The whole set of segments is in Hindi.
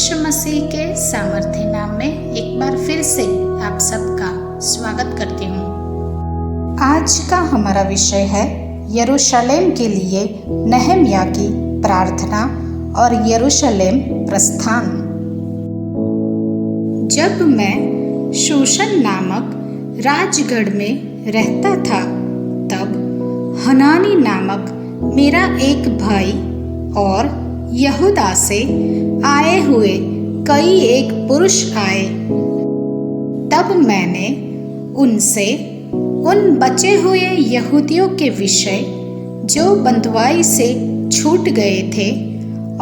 यीशु मसीह के सामर्थ्य नाम में एक बार फिर से आप सबका स्वागत करती हूँ। आज का हमारा विषय है यरूशलेम के लिए नहम्याह की प्रार्थना और यरूशलेम प्रस्थान। जब मैं शूशन नामक राजगढ़ में रहता था, तब हनानी नामक मेरा एक भाई और यहूदा से आए हुए कई एक पुरुष आए। तब मैंने उनसे उन बचे हुए यहूदियों के विषय जो बंधुआई से छूट गए थे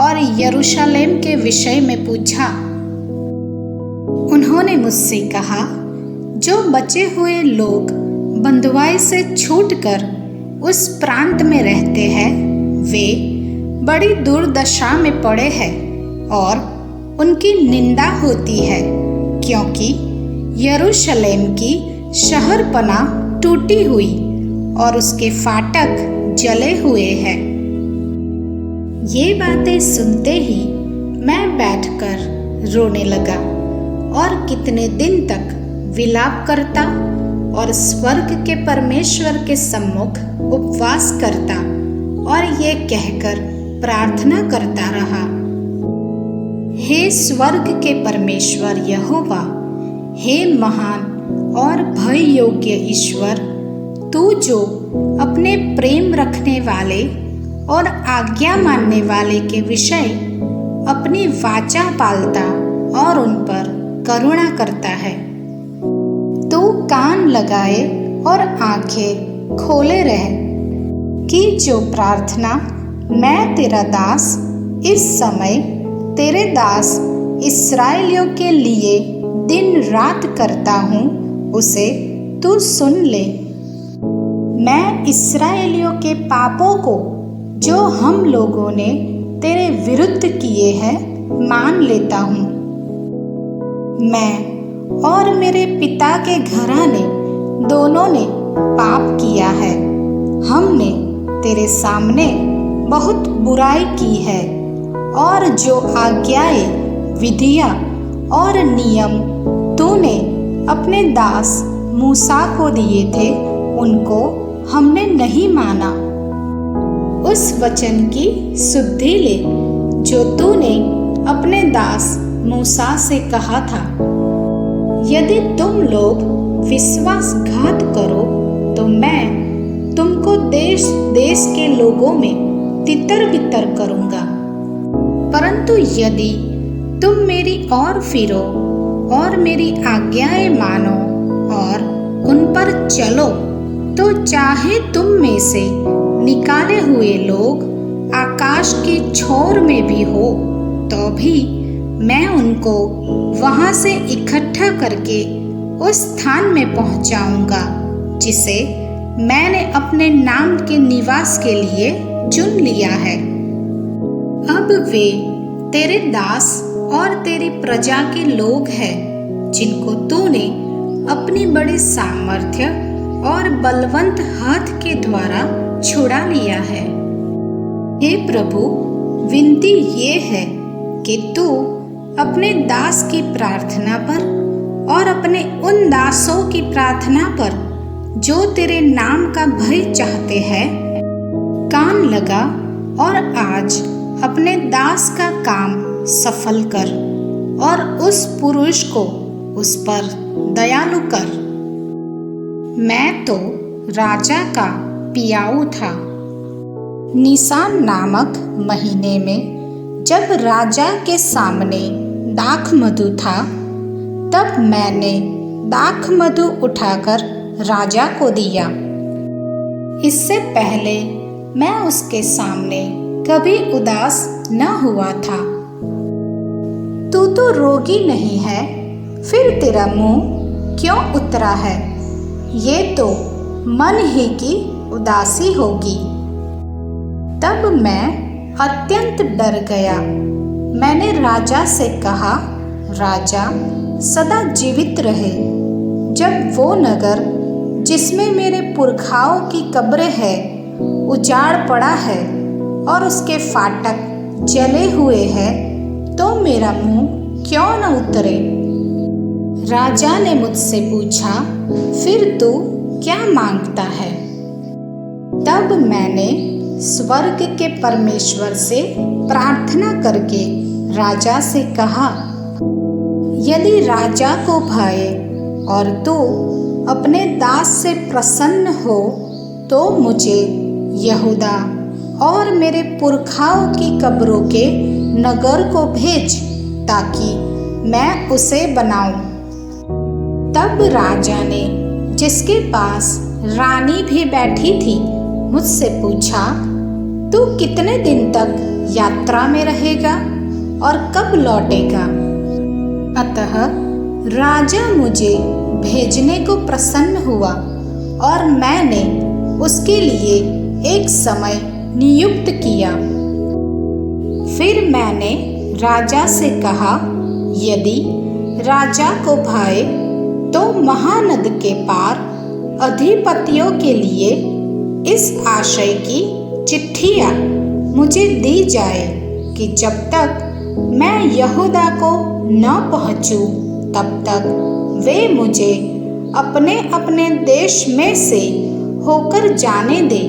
और यरूशलेम के विषय में पूछा। उन्होंने मुझसे कहा, जो बचे हुए लोग बंधुआई से छूटकर उस प्रांत में रहते हैं, वे बड़ी दुर्दशा में पड़े हैं और उनकी निंदा होती है, क्योंकि यरूशलेम की शहरपना टूटी हुई और उसके फाटक जले हुए हैं। ये बातें सुनते ही मैं बैठकर रोने लगा और कितने दिन तक विलाप करता और स्वर्ग के परमेश्वर के सम्मुख उपवास करता और ये कहकर प्रार्थना करता रहा, हे स्वर्ग के परमेश्वर यहोवा, हे महान और भय योग्य ईश्वर, तू जो अपने प्रेम रखने वाले और आज्ञा मानने वाले के विषय अपनी वाचा पालता और उन पर करुणा करता है। तू कान लगाए और आंखें खोले रह कि जो प्रार्थना मैं तेरा दास इस समय तेरे दास इस्राएलियों के लिए दिन रात करता हूँ, उसे तू सुन ले। मैं इस्राएलियों के पापों को जो हम लोगों ने तेरे विरुद्ध किए हैं मान लेता हूँ। मैं और मेरे पिता के घराने दोनों ने पाप किया है। हमने तेरे सामने बहुत बुराई की है और जो आज्ञाएं, विधियां और नियम तूने अपने दास मूसा को दिए थे, उनको हमने नहीं माना। उस वचन की सुधि ले जो तूने अपने दास मूसा से कहा था, यदि तुम लोग विश्वासघात करो तो मैं तुमको देश देश के लोगों में तितर बितर करूंगा। परंतु यदि तुम मेरी ओर फिरो और मेरी आज्ञाएं मानो और उन पर चलो, तो चाहे तुम में से निकाले हुए लोग आकाश की छोर में भी हो, तो भी मैं उनको वहां से इकट्ठा करके उस स्थान में पहुंचाऊंगा जिसे मैंने अपने नाम के निवास के लिए चुन लिया है। अब वे तेरे दास और तेरी प्रजा के लोग हैं, जिनको तूने अपनी बड़ी सामर्थ्य और बलवंत हाथ के द्वारा छुड़ा लिया है। हे प्रभु, विनती ये है कि तू अपने दास की प्रार्थना पर और अपने उन दासों की प्रार्थना पर जो तेरे नाम का भय चाहते हैं कान लगा और आज अपने दास का काम सफल कर और उस पुरुष को उस पर दयालु कर। मैं तो राजा का पियाऊ था। निसान नामक महीने में जब राजा के सामने दाख मधु था, तब मैंने दाख मधु उठाकर राजा को दिया। इससे पहले मैं उसके सामने कभी उदास न हुआ था। तू तो रोगी नहीं है, फिर तेरा मुंह क्यों उतरा है? ये तो मन ही की उदासी होगी। तब मैं अत्यंत डर गया। मैंने राजा से कहा, राजा सदा जीवित रहे। जब वो नगर जिसमें मेरे पुरखाओं की कब्रें हैं उजाड़ पड़ा है और उसके फाटक जले हुए हैं, तो मेरा मुंह क्यों न उतरे? राजा ने मुझसे पूछा, फिर तू क्या मांगता है? तब मैंने स्वर्ग के परमेश्वर से प्रार्थना करके राजा से कहा, यदि राजा को भाए और तू अपने दास से प्रसन्न हो तो मुझे यहूदा और मेरे पुरखाओं की कब्रों के नगर को भेज, ताकि मैं उसे बनाऊं। तब राजा ने, जिसके पास रानी भी बैठी थी, मुझसे पूछा, तू कितने दिन तक यात्रा में रहेगा और कब लौटेगा? अतः राजा मुझे भेजने को प्रसन्न हुआ और मैंने उसके लिए एक समय नियुक्त किया। फिर मैंने राजा से कहा, यदि राजा को भाए तो महानद के पार अधिपतियों के लिए इस आशय की चिट्ठियाँ मुझे दी जाए कि जब तक मैं यहूदा को न पहुँचूं तब तक वे मुझे अपने अपने देश में से होकर जाने दे।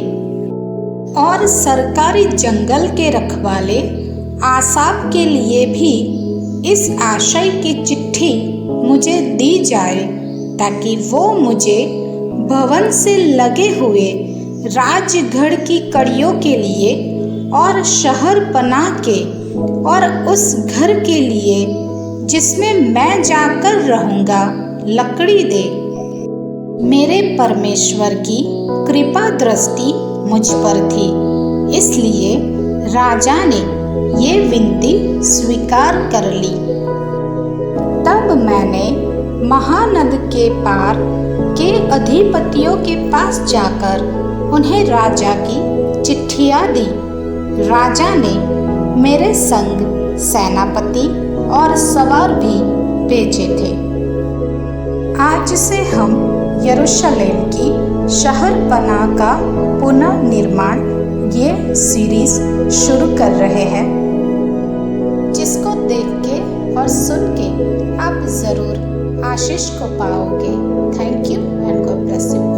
और सरकारी जंगल के रखवाले आसाप के लिए भी इस आशय की चिट्ठी मुझे दी जाए, ताकि वो मुझे भवन से लगे हुए राजगढ़ की कड़ियों के लिए और शहर पनाह के और उस घर के लिए जिसमें मैं जाकर रहूँगा लकड़ी दे। मेरे परमेश्वर की कृपा दृष्टि मुझ पर थी, इसलिए राजा ने ये विनती स्वीकार कर ली। तब मैंने महानद के पार के अधिपतियों के पास जाकर उन्हें राजा की चिट्ठियाँ दी। राजा ने मेरे संग सेनापति और सवार भी भेजे थे। आज से हम यरूशलेम की शहर पनाह का पुनः निर्माण ये सीरीज शुरू कर रहे हैं, जिसको देख के और सुन के आप ज़रूर आशीष को पाओगे। Thank you and God bless you.